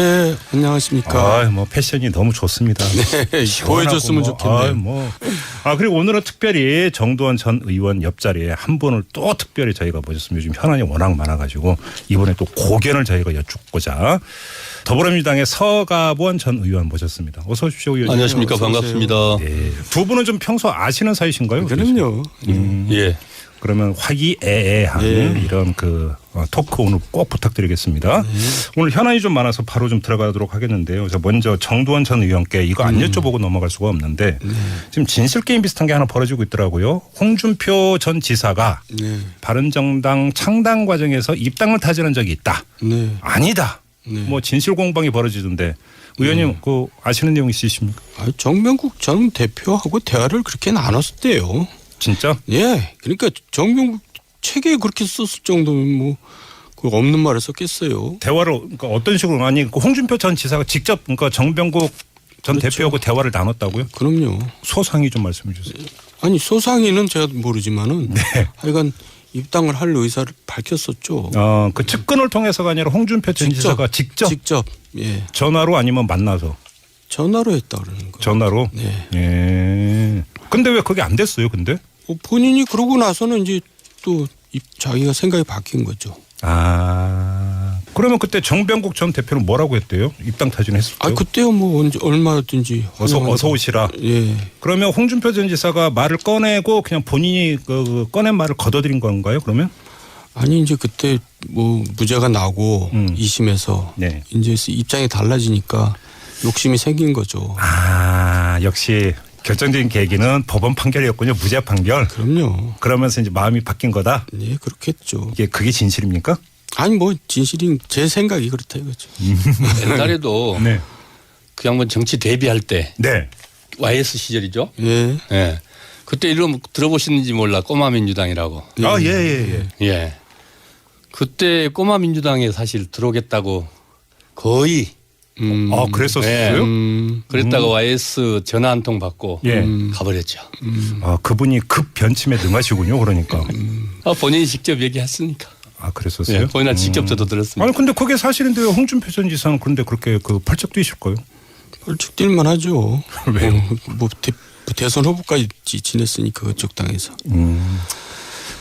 네, 안녕하십니까. 뭐 패션이 너무 좋습니다. 네, 보여줬으면 좋겠네요. 그리고 오늘은 특별히 정두원 전 의원 옆자리에 한 분을 또 특별히 저희가 모셨습니다. 요즘 현안이 워낙 많아가지고 이번에 또 고견을 저희가 여쭙고자 더불어민주당의 서가번 전 의원 모셨습니다. 어서 오십시오, 의원님. 안녕하십니까. 반갑습니다. 예. 두 분은 좀 평소 아시는 사이신가요? 그럼요. 예. 그러면 화기애애한 이런 토크 오늘 꼭 부탁드리겠습니다. 오늘 현안이 좀 많아서 바로 좀 들어가도록 하겠는데요. 저 먼저 정두원 전 의원께 이거 안 여쭤보고 넘어갈 수가 없는데 지금 진실 게임 비슷한 게 하나 벌어지고 있더라고요. 홍준표 전 지사가 바른정당 창당 과정에서 입당을 타지는 적이 있다. 아니다. 뭐 진실 공방이 벌어지던데 의원님 그 아시는 내용 있으십니까? 정명국 전 대표하고 대화를 그렇게 나눴대요. 진짜? 예. 그러니까 정명국 책에 그렇게 썼을 정도면 뭐 그 없는 말을 썼겠어요. 대화를 그러니까 어떤 식으로 아니 그 홍준표 전 지사가 직접 그러니까 정병국 전 대표하고 대화를 나눴다고요? 그럼요. 소상히 좀 말씀해 주세요. 아니 소상히는 제가 모르지만은 하여간 입당을 할 의사를 밝혔었죠. 그 측근을 통해서가 아니라 홍준표 전 지사가 직접 예. 전화로 아니면 만나서 전화로 했다 그러는 거예요. 전화로. 네. 예. 근데 왜 그게 안 됐어요? 근데? 본인이 그러고 나서는 이제 또 자기가 생각이 바뀐 거죠. 그러면 그때 정병국 전 대표는 뭐라고 했대요? 입당 타진 했을까요? 그때요 뭐 언제 얼마든지 어서 오시라. 예. 그러면 홍준표 전 지사가 말을 꺼내고 그냥 본인이 꺼낸 말을 걷어들인 건가요? 그러면? 아니 이제 그때 뭐 무죄가 나고 2심에서 이제 입장이 달라지니까 욕심이 생긴 거죠. 역시 결정적인 계기는 법원 판결이었군요. 무죄 판결. 그럼요. 그러면서 이제 마음이 바뀐 거다. 네, 그렇겠죠. 그게 진실입니까? 아니 뭐 진실인 제 생각이 그렇다 이거죠. 옛날에도 그 양반 정치 데뷔할 때 YS 시절이죠. 예. 예. 그때 이름 들어보시는지 몰라. 꼬마민주당이라고. 예. 그때 꼬마민주당에 사실 들어오겠다고 거의 그랬었어요? 그랬다가 YS 전화 한 통 받고 가버렸죠. 그분이 급 변침에 능하시군요. 그러니까. 본인이 직접 얘기했으니까. 그랬었어요? 예, 본인은 직접 저도 들었습니다. 아니 근데 그게 사실인데 왜 홍준표 전 지사는 그런데 그렇게 펄쩍 뛰실까요? 펄쩍 뛸만 하죠. 왜요? 뭐 대선 후보까지 지냈으니까 그쪽 당에서.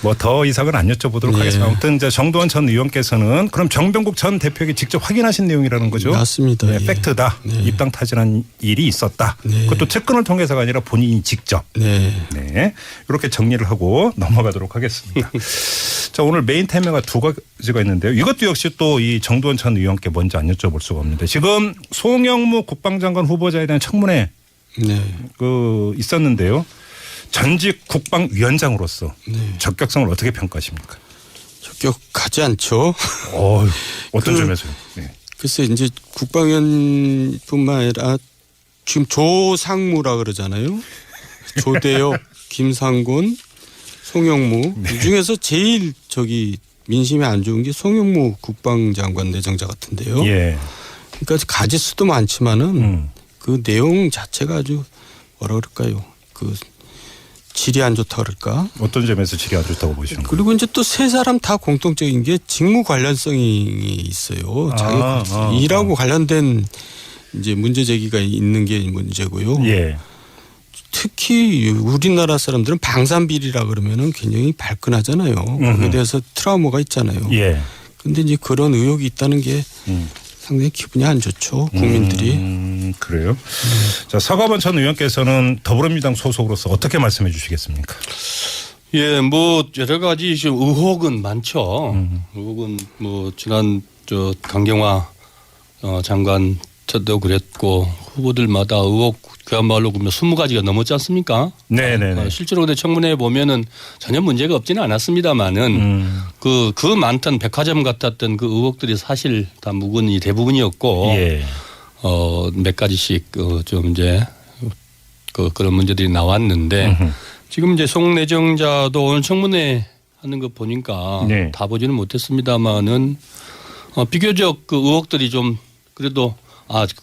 뭐 더 이상은 안 여쭤보도록 하겠습니다. 아무튼 이제 정두원 전 의원께서는 그럼 정병국 전 대표에게 직접 확인하신 내용이라는 거죠? 맞습니다. 팩트다. 입당 타진한 일이 있었다. 그것도 측근을 통해서가 아니라 본인이 직접. 이렇게 정리를 하고 넘어가도록 하겠습니다. 자, 오늘 메인 테마가 두 가지가 있는데요. 이것도 역시 또 이 정두원 전 의원께 먼저 안 여쭤볼 수가 없는데 지금 송영무 국방장관 후보자에 대한 청문회 있었는데요. 전직 국방위원장으로서 적격성을 어떻게 평가하십니까? 적격하지 않죠. 어떤 점에서요? 글쎄 이제 국방위원뿐만 아니라 지금 조상무라 그러잖아요. 조대엽, 김상곤, 송영무 이 중에서 제일 민심이 안 좋은 게 송영무 국방장관 내정자 같은데요. 그러니까 가지수도 많지만은 그 내용 자체가 아주 뭐라 그럴까요? 질이 안 좋다 그럴까? 어떤 점에서 질이 안 좋다고 보시는 거예요? 그리고 이제 또 세 사람 다 공통적인 게 직무 관련성이 있어요. 자기 일하고 관련된 이제 문제 제기가 있는 게 문제고요. 특히 우리나라 사람들은 방산비리라 그러면은 굉장히 발끈하잖아요. 거기에 대해서 트라우마가 있잖아요. 그런데 이제 그런 의혹이 있다는 게 상당히 기분이 안 좋죠. 국민들이. 그래요? 자, 서가번 전 의원께서는 더불어민주당 소속으로서 어떻게 말씀해 주시겠습니까? 예, 뭐 여러 가지 좀 의혹은 많죠. 의혹은 뭐 지난 강경화 장관 때도 그랬고 후보들마다 의혹 그야말로 20가지가 넘었지 않습니까? 네네네. 실제로 근데 청문회에 보면은 전혀 문제가 없지는 않았습니다만은 그 많던 백화점 같았던 그 의혹들이 사실 다 묵은이 대부분이었고 몇 가지씩 좀 이제 그런 문제들이 나왔는데 지금 이제 송 내정자도 오늘 청문회 하는 거 보니까 다 보지는 못했습니다만은 비교적 그 의혹들이 좀 그래도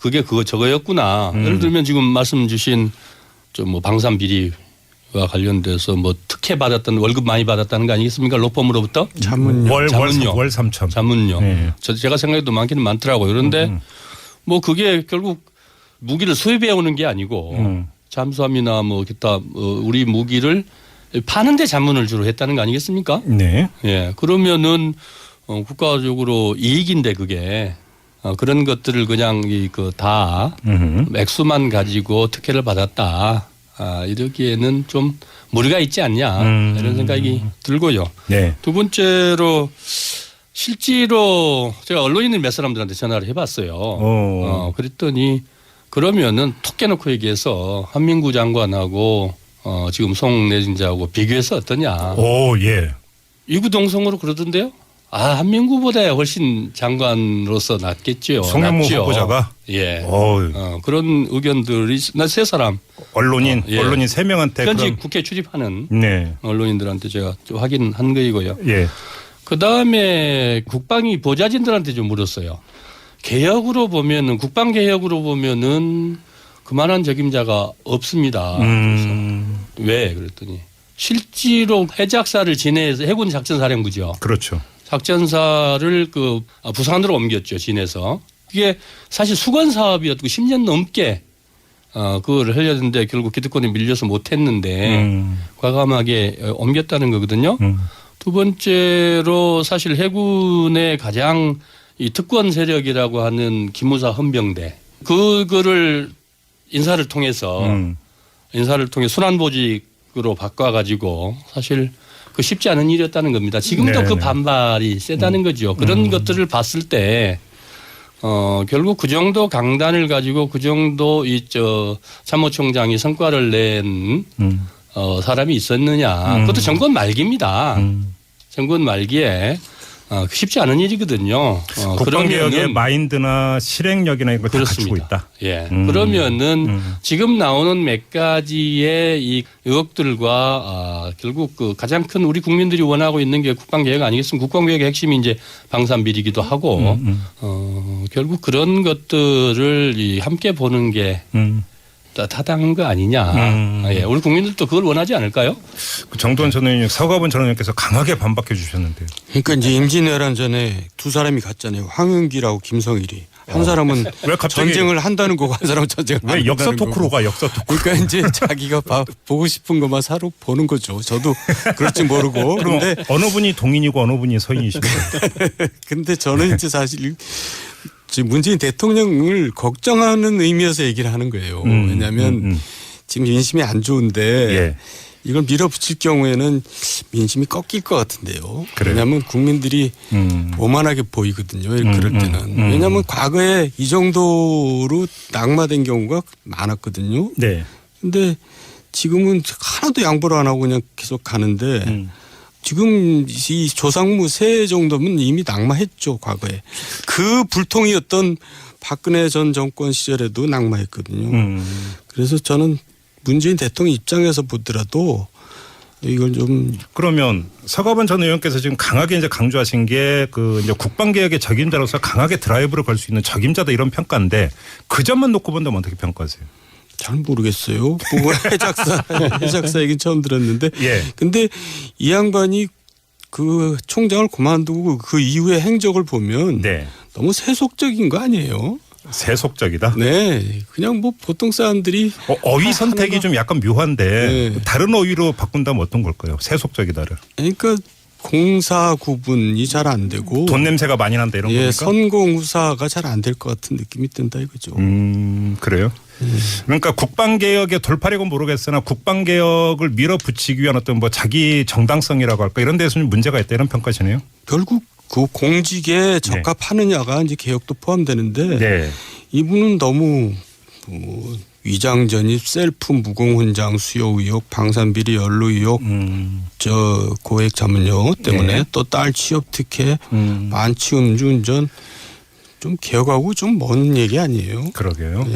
그게 저거였구나. 예를 들면 지금 말씀 주신 좀 뭐 방산 비리와 관련돼서 뭐 특혜 받았던 월급 많이 받았다는 거 아니겠습니까? 로펌으로부터 자문료. 월 3천. 자문료. 제가 생각해도 많기는 많더라고요. 그런데 뭐 그게 결국 무기를 수입해 오는 게 아니고 잠수함이나 뭐 기타 우리 무기를 파는데 자문을 주로 했다는 거 아니겠습니까? 네. 예. 그러면은 국가적으로 이익인데 그게 그런 것들을 그냥 다 액수만 가지고 특혜를 받았다. 이러기에는 좀 무리가 있지 않냐 이런 생각이 들고요. 네. 두 번째로 실제로 제가 언론인 몇 사람들한테 전화를 해봤어요. 그랬더니 그러면은 톡 깨놓고 얘기해서 한민구 장관하고 지금 송 내진자하고 비교해서 어떠냐. 오, 예. 이구동성으로 그러던데요. 한민구보다 훨씬 장관으로서 낫겠죠. 송영무 후보자가? 예. 그런 의견들이 나 세 사람. 언론인 3명한테. 현직 국회 출입하는 언론인들한테 제가 좀 확인한 거이고요. 예. 그다음에 국방위 보좌진들한테 좀 물었어요. 개혁으로 보면은 국방개혁으로 보면은 그만한 적임자가 없습니다. 그래서 왜 그랬더니 실제로 해작사를 진해에서 해군 작전사령부죠. 그렇죠. 작전사를 부산으로 옮겼죠. 진해서. 그게 사실 수건 사업이었고 10년 넘게 그거를 하려는데 결국 기득권이 밀려서 못했는데 과감하게 옮겼다는 거거든요. 두 번째로 사실 해군의 가장 이 특권 세력이라고 하는 기무사 헌병대 그거를 인사를 통해 순환보직으로 바꿔가지고 사실 그 쉽지 않은 일이었다는 겁니다. 지금도 네네. 그 반발이 세다는 거죠. 그런 것들을 봤을 때 결국 그 정도 강단을 가지고 그 정도 참모총장이 성과를 낸 사람이 있었느냐. 그것도 정권 말기입니다. 정권 말기에 쉽지 않은 일이거든요. 국방개혁의 마인드나 실행력이나 이런 걸 다 갖추고 있다. 예. 그러면은 지금 나오는 몇 가지의 이 의혹들과 결국 그 가장 큰 우리 국민들이 원하고 있는 게 국방개혁 아니겠습니까? 국방개혁의 핵심이 이제 방산비리기도 하고 결국 그런 것들을 함께 보는 게 타당한 거 아니냐. 예. 우리 국민들도 그걸 원하지 않을까요? 정두원 전 의원님, 서가본 전 의원께서 강하게 반박해 주셨는데요. 그러니까 이제 임진왜란 전에 두 사람이 갔잖아요. 황은기라고 김성일이. 한 사람은 왜 전쟁을 한다는 거고 한 사람은 전쟁을 안 한다는 거고. 왜 역사 토크로 가 역사 토크. 그러니까 이제 자기가 보고 싶은 것만 사로 보는 거죠. 저도 그럴지 모르고. 그런데 어느 분이 동인이고 어느 분이 서인이십니까? 근데 저는 이제 사실 지금 문재인 대통령을 걱정하는 의미에서 얘기를 하는 거예요. 왜냐하면 지금 민심이 안 좋은데 이걸 밀어붙일 경우에는 민심이 꺾일 것 같은데요. 그래요? 왜냐하면 국민들이 오만하게 보이거든요. 그럴 때는. 왜냐하면 과거에 이 정도로 낙마된 경우가 많았거든요. 그런데 지금은 하나도 양보를 안 하고 그냥 계속 가는데 지금 이 조상무 세 정도면 이미 낙마했죠. 과거에. 그 불통이었던 박근혜 전 정권 시절에도 낙마했거든요. 그래서 저는 문재인 대통령 입장에서 보더라도 이걸 좀. 그러면 서가본 전 의원께서 지금 강하게 이제 강조하신 게 그 이제 국방개혁의 적임자로서 강하게 드라이브를 걸 수 있는 적임자다 이런 평가인데 그 점만 놓고 본다면 어떻게 평가하세요? 잘 모르겠어요. 해작사 얘기는 처음 들었는데. 근데 이 양반이 그 총장을 그만두고 그 이후의 행적을 보면 너무 세속적인 거 아니에요? 세속적이다? 네. 그냥 뭐 보통 사람들이. 어휘 선택이 좀 약간 묘한데 다른 어휘로 바꾼다면 어떤 걸까요? 세속적이다를. 그러니까 공사 구분이 잘 안 되고. 돈 냄새가 많이 난다 이런 겁니까? 선공후사가 잘 안 될 것 같은 느낌이 든다 이거죠. 그래요? 그러니까 국방개혁의 돌파력은 모르겠으나 국방개혁을 밀어붙이기 위한 어떤 뭐 자기 정당성이라고 할까 이런 데서 좀 문제가 있다 이런 평가시네요. 결국 그 공직에 적합하느냐가 이제 개혁도 포함되는데 이분은 너무 위장전입, 셀프 무공훈장 수요 의혹, 방산비리 연루 의혹, 고액 자문료 때문에 또 딸 취업 특혜, 만취 음주운전 좀 개혁하고 좀 먼 얘기 아니에요? 그러게요.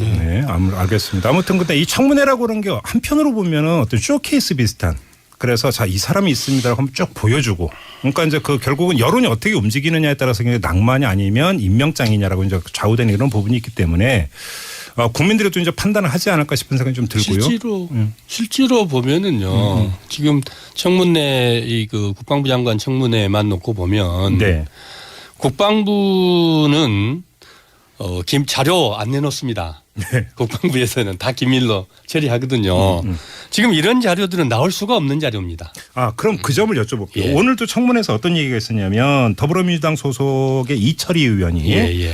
알겠습니다. 아무튼 근데 이 청문회라고 그런 게 한편으로 보면은 어떤 쇼케이스 비슷한. 그래서 자, 이 사람이 있습니다라고 한번 쭉 보여주고. 그러니까 이제 그 결국은 여론이 어떻게 움직이느냐에 따라서 낭만이 아니면 임명장이냐라고 이제 좌우되는 이런 부분이 있기 때문에 국민들이 또 이제 판단을 하지 않을까 싶은 생각이 좀 들고요. 실제로 보면은요. 지금 청문회 그 국방부 장관 청문회만 놓고 보면 국방부는 자료 안 내놓습니다. 네. 국방부에서는 다 기밀로 처리하거든요. 지금 이런 자료들은 나올 수가 없는 자료입니다. 그럼 그 점을 여쭤볼게요. 예. 오늘도 청문회에서 어떤 얘기가 있었냐면 더불어민주당 소속의 이철희 의원이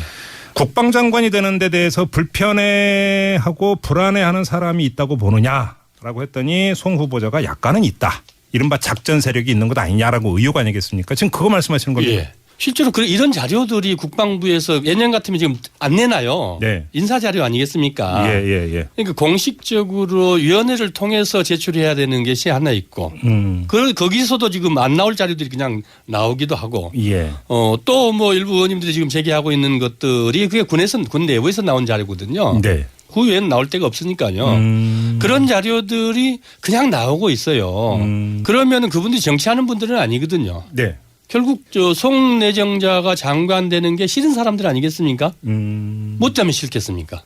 국방장관이 되는 데 대해서 불편해하고 불안해하는 사람이 있다고 보느냐라고 했더니 송 후보자가 약간은 있다. 이른바 작전 세력이 있는 것 아니냐라고 의혹 아니겠습니까? 지금 그거 말씀하시는 겁니까? 예. 실제로 이런 자료들이 국방부에서 예년 같으면 지금 안 내나요? 네. 인사 자료 아니겠습니까? 예. 그러니까 공식적으로 위원회를 통해서 제출해야 되는 것이 하나 있고, 거기서도 지금 안 나올 자료들이 그냥 나오기도 하고, 예. 또 뭐 일부 의원님들이 지금 제기하고 있는 것들이 그게 군 내부에서 나온 자료거든요. 네. 그 외에는 나올 데가 없으니까요. 그런 자료들이 그냥 나오고 있어요. 그러면 그분들이 정치하는 분들은 아니거든요. 네. 결국 송 내정자가 장관 되는 게 싫은 사람들 아니겠습니까? 못 되면 싫겠습니까?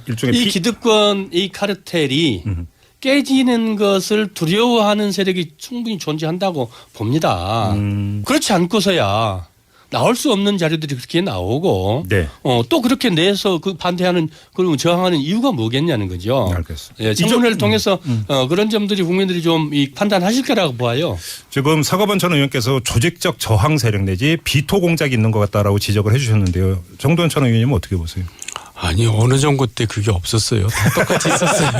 일종의 이 기득권, 이 카르텔이 깨지는 것을 두려워하는 세력이 충분히 존재한다고 봅니다. 그렇지 않고서야 나올 수 없는 자료들이 그렇게 나오고 네. 또 그렇게 내서 그 반대하는 그리고 저항하는 이유가 뭐겠냐는 거죠. 알겠습니다. 예, 청문회를 통해서 그런 점들이 국민들이 좀 판단하실 거라고 봐요. 지금 서가번 전 의원께서 조직적 저항 세력 내지 비토 공작이 있는 것 같다라고 지적을 해 주셨는데요. 정도원 전 의원님은 어떻게 보세요? 아니 어느 정부 때 그게 없었어요. 다 똑같이 있었어요.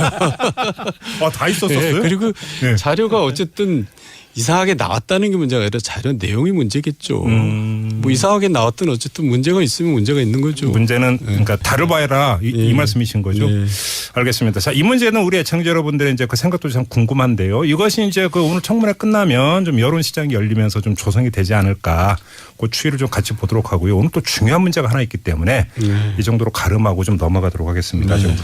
다 있었어요? 네, 그리고 네. 자료가 어쨌든 이상하게 나왔다는 게 문제가 아니라 자료 내용이 문제겠죠. 뭐 이상하게 나왔든 어쨌든 문제가 있으면 문제가 있는 거죠. 문제는 그러니까 다뤄봐라 이 말씀이신 거죠. 네. 알겠습니다. 자, 이 문제는 우리 애청자 여러분들의 이제 그 생각도 참 궁금한데요. 이것이 이제 그 오늘 청문회 끝나면 좀 여론 시장이 열리면서 좀 조성이 되지 않을까. 그 추이를 좀 같이 보도록 하고요. 오늘 또 중요한 문제가 하나 있기 때문에 이 정도로 가름하고 좀 넘어가도록 하겠습니다. 좀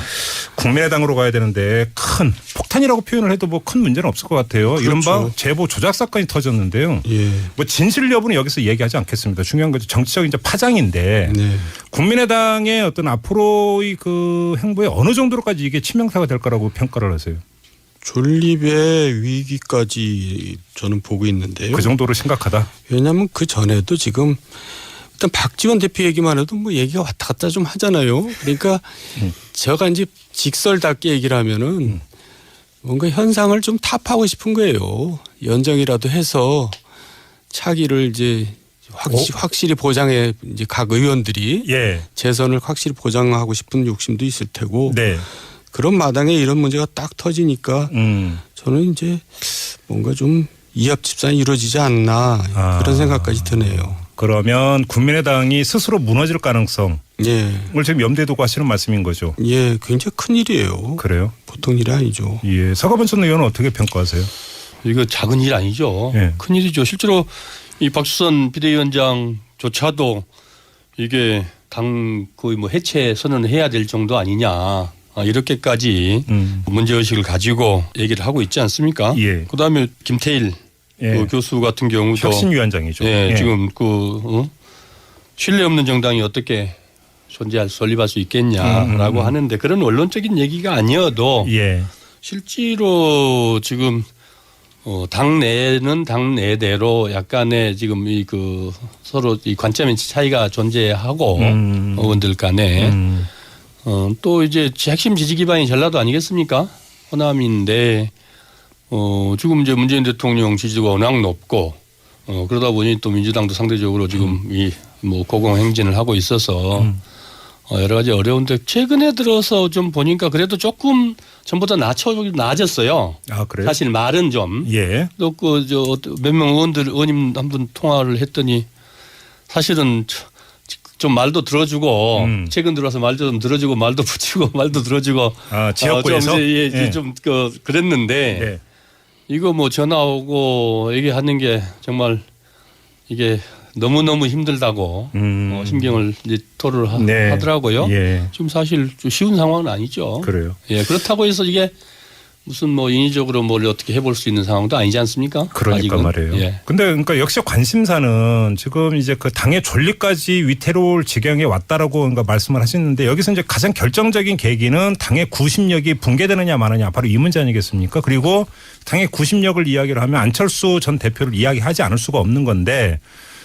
국민의당으로 가야 되는데 큰 폭탄이라고 표현을 해도 뭐 큰 문제는 없을 것 같아요. 그렇죠. 이른바 제보 조작 사건이 터졌는데요. 예. 뭐 진실 여부는 여기서 얘기하지 않겠습니다. 중요한 것은 정치적 이제 파장인데 네. 국민의당의 어떤 앞으로의 그 행보에 어느 정도로까지 이게 치명타가 될 거라고 평가를 하세요? 존립의 위기까지 저는 보고 있는데요. 그 정도로 심각하다? 왜냐하면 그 전에도 지금 일단 박지원 대표 얘기만 해도 뭐 얘기가 왔다 갔다 좀 하잖아요. 그러니까 제가 이제 직설답게 얘기를 하면은 뭔가 현상을 좀 타파하고 싶은 거예요. 연정이라도 해서 차기를 이제 확실히 보장해 이제 각 의원들이 재선을 확실히 보장하고 싶은 욕심도 있을 테고 네. 그런 마당에 이런 문제가 딱 터지니까 저는 이제 뭔가 좀 이합 집산이 이루어지지 않나 그런 생각까지 드네요. 그러면 국민의당이 스스로 무너질 가능성을 예. 지금 염두에 두고 하시는 말씀인 거죠? 예, 굉장히 큰 일이에요. 그래요? 보통 일이 아니죠. 예, 서가번 전 의원은 어떻게 평가하세요? 이거 작은 일 아니죠. 예. 큰 일이죠. 실제로 이 박수선 비대위원장조차도 이게 당 거의 뭐 해체 선언을 해야 될 정도 아니냐. 이렇게까지 문제의식을 가지고 얘기를 하고 있지 않습니까? 예. 그다음에 김태일 그 교수 같은 경우도 혁신위원장이죠. 예, 지금 신뢰 없는 정당이 어떻게 설립할 수 있겠냐라고 하는데 그런 원론적인 얘기가 아니어도 실제로 지금 당내는 당내대로 약간의 지금 서로 이 관점의 차이가 존재하고 의원들 간에 또 이제 핵심 지지 기반이 전라도 아니겠습니까? 호남인데 지금 이제 문재인 대통령 지지도가 워낙 높고 그러다 보니 또 민주당도 상대적으로 지금 이 뭐 고공행진을 하고 있어서 여러 가지 어려운데 최근에 들어서 좀 보니까 그래도 조금 전보다 나아졌어요. 아, 그래요? 사실 말은 좀. 또 몇 명 의원님 한 분 통화를 했더니 사실은 좀 말도 들어주고 최근 들어서 말도 좀 들어주고 말도 붙이고 말도 들어주고 지역구에서 좀 그랬는데 이거 뭐 전화 오고 얘기하는 게 정말 이게 너무너무 힘들다고 심경을 이제 토로를 하더라고요. 좀 사실 좀 쉬운 상황은 아니죠. 그래요. 예, 그렇다고 해서 이게 무슨 뭐 인위적으로 뭘 어떻게 해볼 수 있는 상황도 아니지 않습니까? 그러니까 아직은. 말이에요. 예. 근데 그러니까 역시 관심사는 지금 이제 그 당의 존립까지 위태로울 지경에 왔다라고 그러니까 말씀을 하시는데 여기서 이제 가장 결정적인 계기는 당의 구심력이 붕괴되느냐 마느냐 바로 이 문제 아니겠습니까? 그리고 당의 구심력을 이야기를 하면 안철수 전 대표를 이야기하지 않을 수가 없는 건데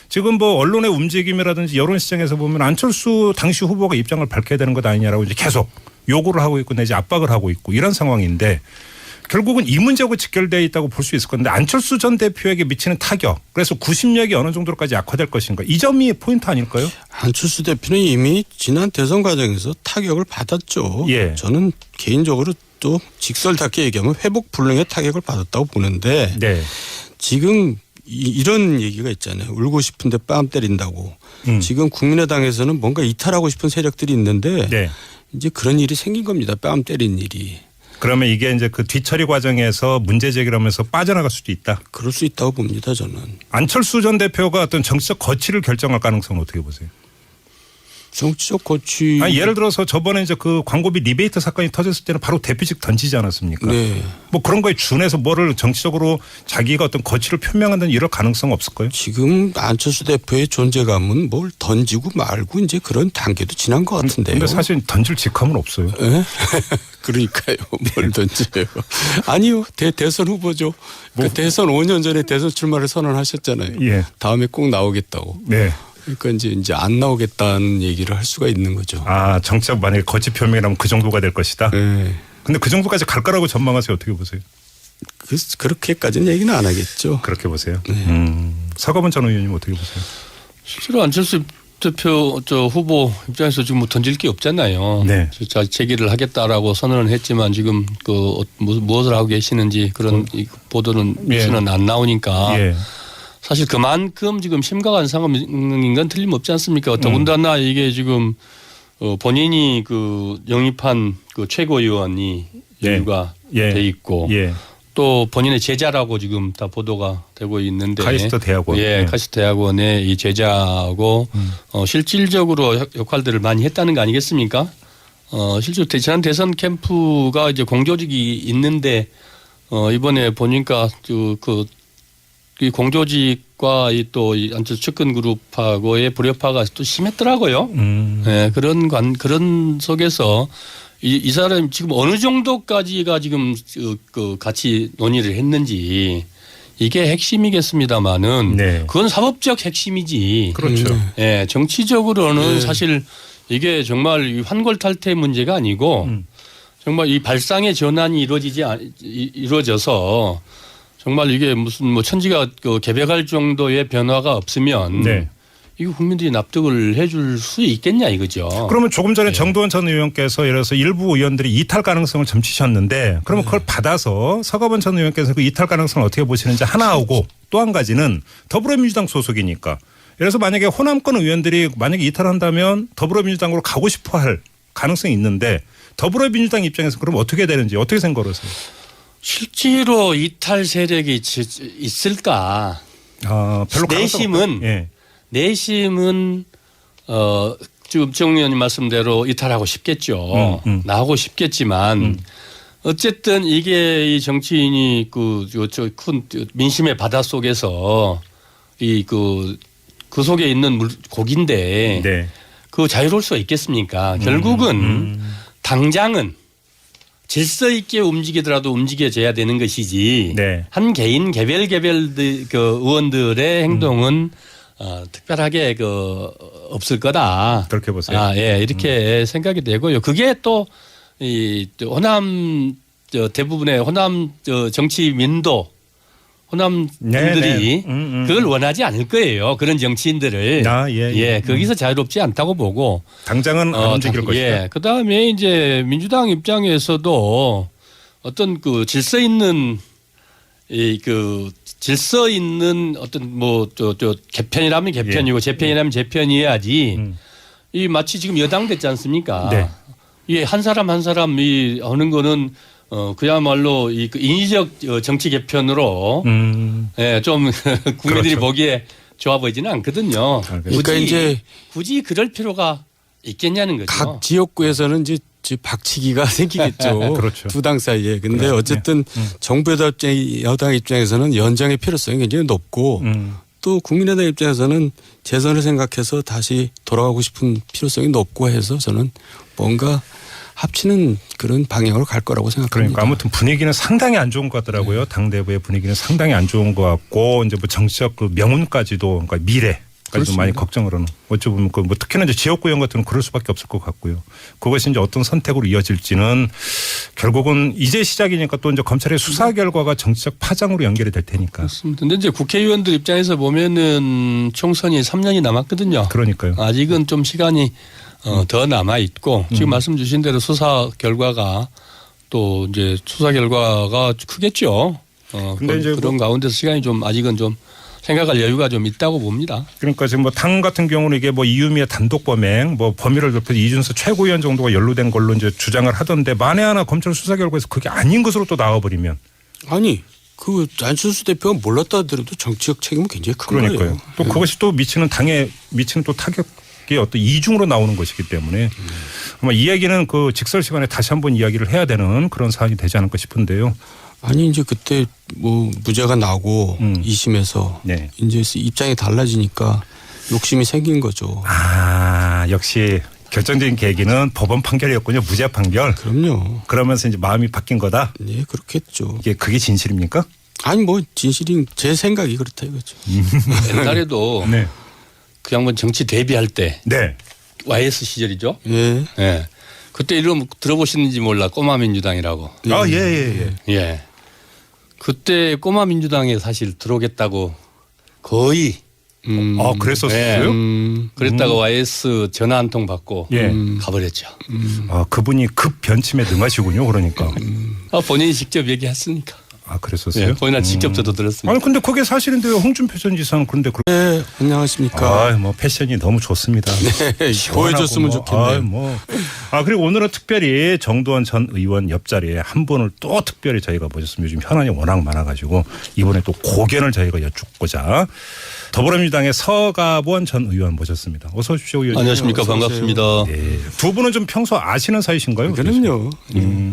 지금 뭐 언론의 움직임이라든지 여론 시장에서 보면 안철수 당시 후보가 입장을 밝혀야 되는 것 아니냐라고 이제 계속 요구를 하고 있고 내지 압박을 하고 있고 이런 상황인데 결국은 이 문제하고 직결되어 있다고 볼 수 있을 건데 안철수 전 대표에게 미치는 타격 그래서 구심력이 어느 정도로까지 악화될 것인가 이 점이 포인트 아닐까요? 안철수 대표는 이미 지난 대선 과정에서 타격을 받았죠. 예. 저는 개인적으로 또 직설답게 얘기하면 회복 불능의 타격을 받았다고 보는데 네. 지금 이런 얘기가 있잖아요. 울고 싶은데 뺨 때린다고. 지금 국민의당에서는 뭔가 이탈하고 싶은 세력들이 있는데 네. 이제 그런 일이 생긴 겁니다. 뺨 때린 일이. 그러면 이게 이제 그 뒤처리 과정에서 문제 제기를 하면서 빠져나갈 수도 있다. 그럴 수 있다고 봅니다. 저는. 안철수 전 대표가 어떤 정치적 거취를 결정할 가능성은 어떻게 보세요? 정치적 거취. 아니, 예를 들어서 저번에 이제 그 광고비 리베이트 사건이 터졌을 때는 바로 대표직 던지지 않았습니까? 네. 뭐 그런 거에 준해서 뭐를 정치적으로 자기가 어떤 거취를 표명한다는 이런 가능성 없을까요? 지금 안철수 대표의 존재감은 뭘 던지고 말고 이제 그런 단계도 지난 것 같은데요. 근데 사실 던질 직함은 없어요. 예? 그러니까요. 뭘 던져요. 아니요. 대선 후보죠. 그 대선 5년 전에 대선 출마를 선언하셨잖아요. 예. 다음에 꼭 나오겠다고. 네. 그러니까 이제 안 나오겠다는 얘기를 할 수가 있는 거죠. 아, 정치적 만약에 거취 표명이라면 그 정도가 될 것이다. 네. 근데 그 정도까지 갈 거라고 전망하세요. 어떻게 보세요? 그렇게까지는 얘기는 안 하겠죠. 그렇게 보세요. 네. 서가번 전 의원님 어떻게 보세요? 실제로 안철수 대표 후보 입장에서 지금 뭐 던질 게 없잖아요. 네. 재기를 하겠다라고 선언을 했지만 지금 그 무엇을 하고 계시는지 그런 보도는 뉴스는 안 나오니까 예. 사실 그만큼 지금 심각한 상황인 건 틀림없지 않습니까? 더군다나 이게 지금 본인이 그 영입한 그 최고위원이 연루가 돼 있고 또 본인의 제자라고 지금 다 보도가 되고 있는데 카이스트 대학원. 카이스트 대학원의 이 제자하고 실질적으로 역할들을 많이 했다는 거 아니겠습니까? 실제로 지난 대선 캠프가 이제 공조직이 있는데 이번에 보니까 이 공조직과 또 안철수 측근 그룹하고의 불협화가 또 심했더라고요. 네, 그런 속에서 이 사람이 지금 어느 정도까지가 지금 그 같이 논의를 했는지 이게 핵심이겠습니다만은 네. 그건 사법적 핵심이지. 그렇죠. 네, 정치적으로는 사실 이게 정말 환골탈태 문제가 아니고 정말 이 발상의 전환이 이루어져서 정말 이게 무슨 뭐 천지가 개벽할 정도의 변화가 없으면 네. 이거 국민들이 납득을 해줄 수 있겠냐 이거죠. 그러면 조금 전에 정도원 전 의원께서 예를 들어서 일부 의원들이 이탈 가능성을 점치셨는데 그러면 그걸 받아서 서가번 전 의원께서 그 이탈 가능성을 어떻게 보시는지 하나 하고 또 한 가지는 더불어민주당 소속이니까 예를 들어서 만약에 호남권 의원들이 만약에 이탈한다면 더불어민주당으로 가고 싶어 할 가능성이 있는데 더불어민주당 입장에서 그럼 어떻게 해야 되는지 어떻게 생각하세요? 실제로 이탈 세력이 있을까? 별로 내심은 지금 정 의원님 말씀대로 이탈하고 싶겠죠. 나오고 싶겠지만 어쨌든 이게 이 정치인이 큰 민심의 바다 속에서 그 속에 있는 고기인데 네. 그 자유로울 수가 있겠습니까? 결국은 당장은 질서 있게 움직이더라도 움직여져야 되는 것이지 네. 한 개인 개별 그 의원들의 행동은 특별하게 없을 거다. 그렇게 보세요. 이렇게 생각이 되고요. 그게 또 이 호남 대부분의 호남 정치민도 호남인들이 그걸 원하지 않을 거예요. 그런 정치인들을. 거기서 자유롭지 않다고 보고. 당장은 안 움직일 것이다. 그다음에 이제 민주당 입장에서도 어떤 그 질서 있는 질서 있는 어떤 개편이라면 개편이고 재편이라면 재편이어야지. 이 마치 지금 여당 됐지 않습니까? 네. 이게 한 사람 한 사람이 하는 거는 그야말로 인위적 정치 개편으로 좀 국민들이 그렇죠. 보기에 좋아 보이지는 않거든요. 그러니까 이제 굳이 그럴 필요가 있겠냐는 거죠. 각 지역구에서는 이제 박치기가 생기겠죠. 그렇죠. 두 당 사이에. 근데 어쨌든 정부 여당 입장에서는 연장의 필요성이 굉장히 높고 또 국민의당 입장에서는 재선을 생각해서 다시 돌아가고 싶은 필요성이 높고 해서 저는 뭔가 합치는 그런 방향으로 갈 거라고 생각합니다. 그러니까 아무튼 분위기는 상당히 안 좋은 것 같더라고요. 당 내부의 분위기는 상당히 안 좋은 것 같고 이제 뭐 정치적 그 명운까지도 그러니까 미래 좀 많이 걱정을 하는. 어찌 보면 뭐 특히나 이제 지역구 의원 같은 경우는 그럴 수밖에 없을 것 같고요. 그것이 이제 어떤 선택으로 이어질지는 결국은 이제 시작이니까 또 이제 검찰의 수사 결과가 정치적 파장으로 연결이 될 테니까. 그렇습니다. 근데 이제 국회의원들 입장에서 보면은 총선이 3년이 남았거든요. 그러니까요. 아직은 좀 시간이 더 남아 있고 지금 말씀 주신 대로 수사 결과가 또 이제 수사 결과가 크겠죠. 근데 이제 그런 가운데서 시간이 좀 아직은 좀 생각할 여유가 좀 있다고 봅니다. 그러니까 지금 뭐 당 같은 경우는 이게 뭐 이유미의 단독 범행, 뭐 범위를 넓혀서 이준서 최고위원 정도가 연루된 걸로 이제 주장을 하던데 만에 하나 검찰 수사 결과에서 그게 아닌 것으로 또 나와버리면. 아니 그 안철수 대표가 몰랐다 하더라도 정치적 책임은 굉장히 큰 그러니까요. 거예요. 또 그것이 또 당에 미치는 또 타격이 어떤 이중으로 나오는 것이기 때문에 아마 이 얘기는 그 직설 시간에 다시 한번 이야기를 해야 되는 그런 사안이 되지 않을까 싶은데요. 아니 이제 그때 뭐 무죄가 나고 2심에서 네. 이제 입장이 달라지니까 욕심이 생긴 거죠. 아 역시 결정적인 계기는 법원 판결이었군요. 무죄 판결. 그럼요. 그러면서 이제 마음이 바뀐 거다. 네 그렇겠죠. 그게 진실입니까? 아니 뭐 진실인 제 생각이 그렇다 이거죠. 옛날에도 네. 그 양반 정치 데뷔할 때 네. YS 시절이죠. 예. 예. 그때 이름 들어보시는지 몰라 꼬마 민주당이라고. 아 예. 예. 그때 꼬마 민주당에 사실 들어오겠다고 거의 아 그랬었어요? 그랬다가 YS 전화 한 통 받고 예. 가버렸죠. 아 그분이 급 변침에 능하시군요. 그러니까. 본인이 직접 얘기했으니까. 아 그랬었어요? 예, 본인은 직접 저도 들었습니다. 아니 근데 그게 사실인데요. 홍준표 전 지사는 그런데 네 안녕하십니까. 뭐 패션이 너무 좋습니다. 네, 보여줬으면 좋겠네요. 그리고 오늘은 특별히 정두원 전 의원 옆자리에 한 분을 또 특별히 저희가 모셨습니다. 요즘 현안이 워낙 많아가지고 이번에 또 고견을 저희가 여쭙고자 더불어민주당의 서가본 전 의원 모셨습니다. 어서 오십시오, 의원님. 안녕하십니까. 반갑습니다. 네. 두 분은 좀 평소 아시는 사이신가요? 그럼요.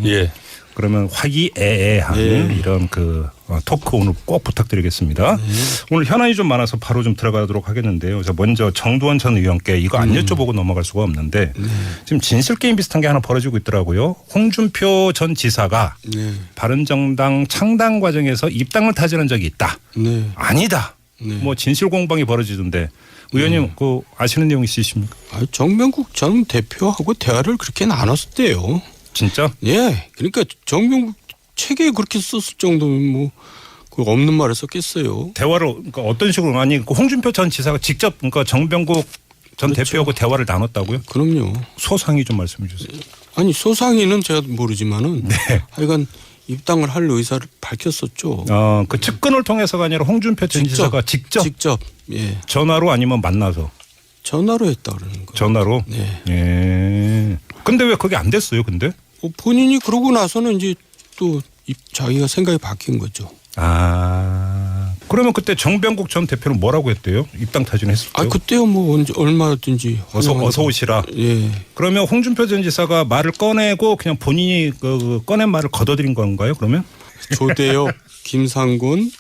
예. 그러면 화기애애한 이런 그 토크 오늘 꼭 부탁드리겠습니다. 오늘 현안이 좀 많아서 바로 좀 들어가도록 하겠는데요. 먼저 정두원 전 의원께 이거 안 여쭤보고 넘어갈 수가 없는데 지금 진실 게임 비슷한 게 하나 벌어지고 있더라고요. 홍준표 전 지사가 바른정당 창당 과정에서 입당을 타지는 적이 있다. 네. 아니다. 뭐 진실 공방이 벌어지던데 의원님 그 아시는 내용 있으십니까? 정명국 전 대표하고 대화를 그렇게 나눴었대요. 진짜? 예. 그러니까 정명국 책에 그렇게 썼을 정도면 뭐 그 없는 말을 썼겠어요. 대화를 그러니까 어떤 식으로 아니 그 홍준표 전 지사가 직접 그러니까 정병국 전 그렇죠. 대표하고 대화를 나눴다고요? 그럼요. 소상히 좀 말씀해 주세요. 아니 소상히는 제가 모르지만은 하여간 입당을 할 의사를 밝혔었죠. 그 측근을 통해서가 아니라 홍준표 전 지사가 직접 예. 전화로 아니면 만나서 전화로 했다 그러는 거예요. 전화로. 네. 예. 근데 왜 그게 안 됐어요? 근데? 본인이 그러고 나서는 이제 또 자기가 생각이 바뀐 거죠. 그러면 그때 정병국 전 대표는 뭐라고 했대요? 입당 타진했을 때. 그때요 뭐 언제 얼마든지 어서 오시라. 예. 그러면 홍준표 전 지사가 말을 꺼내고 그냥 본인이 꺼낸 말을 걷어들인 건가요? 그러면? 조대엽, 김상곤,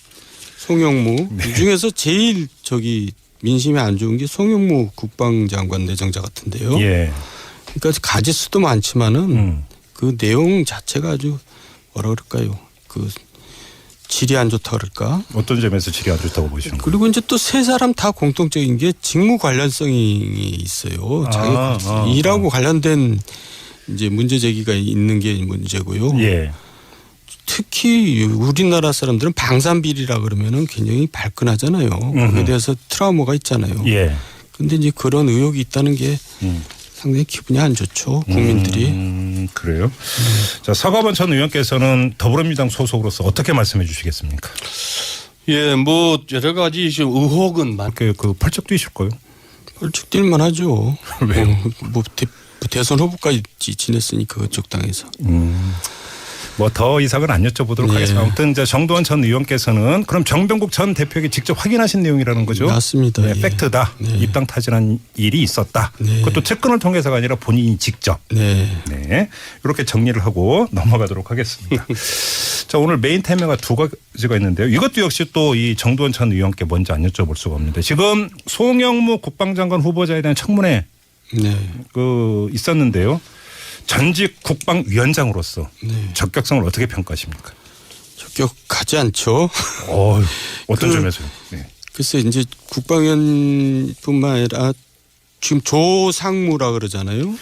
송영무 이 중에서 제일 민심에 안 좋은 게 송영무 국방장관 내정자 같은데요. 예. 그러니까 가지수도 많지만은 그 내용 자체가 아주 뭐라 그럴까요? 그 질이 안 좋다 그럴까? 어떤 점에서 질이 안 좋다고 보시는 거예요? 그리고 이제 또 세 사람 다 공통적인 게 직무 관련성이 있어요. 자기 일하고 관련된 이제 문제 제기가 있는 게 문제고요. 예. 특히 우리나라 사람들은 방산비리라 그러면은 굉장히 발끈하잖아요. 거기에 대해서 트라우마가 있잖아요. 예. 근데 이제 그런 의혹이 있다는 게 상당히 기분이 안 좋죠. 국민들이. 그래요? 자, 서가본 전 의원께서는 더불어민주당 소속으로서 어떻게 말씀해 주시겠습니까? 예, 뭐 여러 가지 좀 의혹은 그 펄쩍 뛰실 거예요? 펄쩍 뛸만 하죠. 왜요? 대선 후보까지 지냈으니까 그쪽 당에서. 뭐 더 이상은 안 여쭤보도록 하겠습니다. 아무튼 이제 정두원 전 의원께서는 그럼 정병국 전 대표에게 직접 확인하신 내용이라는 거죠? 맞습니다. 네, 팩트다. 입당 타진한 일이 있었다. 그것도 측근을 통해서가 아니라 본인이 직접. 네. 이렇게 정리를 하고 넘어가도록 하겠습니다. 자, 오늘 메인 테마가 두 가지가 있는데요. 이것도 역시 또 이 정두원 전 의원께 먼저 안 여쭤볼 수가 없는데 지금 송영무 국방장관 후보자에 대한 청문회 있었는데요. 전직 국방위원장으로서 적격성을 어떻게 평가하십니까? 적격하지 않죠. 어떤 점에서요? 네. 글쎄 이제 국방위원뿐만 아니라 지금 조상무라 그러잖아요.